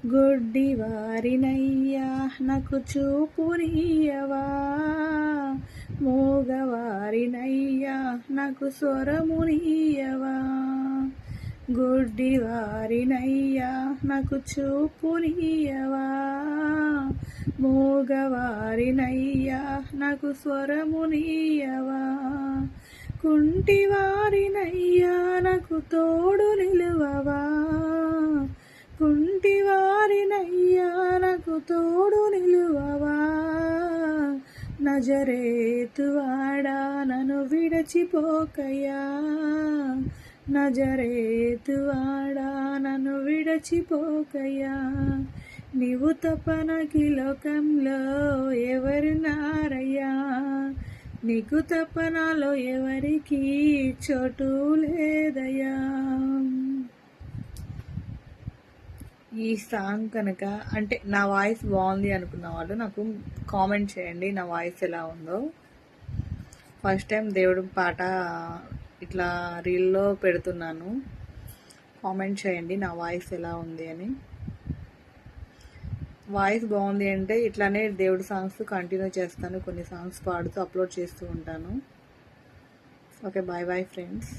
గుడ్డివారినయ్యా నాకు చూపునియవా, మూగవారినయ్యా నాకు స్వరమునియవా. గుడ్డివారినయ్యా నాకు చూపునియవా, మూగవారినయ్యా నాకు స్వరమునియవా. కుంటివారినయ్యా నాకు తోడు నిలువవా, కుంటివారినయ్యా నాకు తోడు నిలువవా. నజరేతువాడా నన్ను విడచిపోకయ్యా, నజరేతువాడా నన్ను విడచిపోకయ్యా. నీవు తప్ప నాకు లోకంలో ఎవరున్నారయ్యా, నీకు తప్ప నాలో ఎవరికి చోటు లేదయ్యా. ఈ సాంగ్ కనుక అంటే నా వాయిస్ బాగుంది అనుకున్న వాళ్ళు నాకు కామెంట్ చేయండి నా వాయిస్ ఎలా ఉందో. ఫస్ట్ టైం దేవుడి పాట ఇట్లా రీల్లో పెడుతున్నాను, కామెంట్ చేయండి నా వాయిస్ ఎలా ఉంది అని. వాయిస్ బాగుంది అంటే ఇట్లానే దేవుడి సాంగ్స్ కంటిన్యూ చేస్తాను, కొన్ని సాంగ్స్ పాడుతూ అప్లోడ్ చేస్తూ ఉంటాను. Okay, bye bye friends.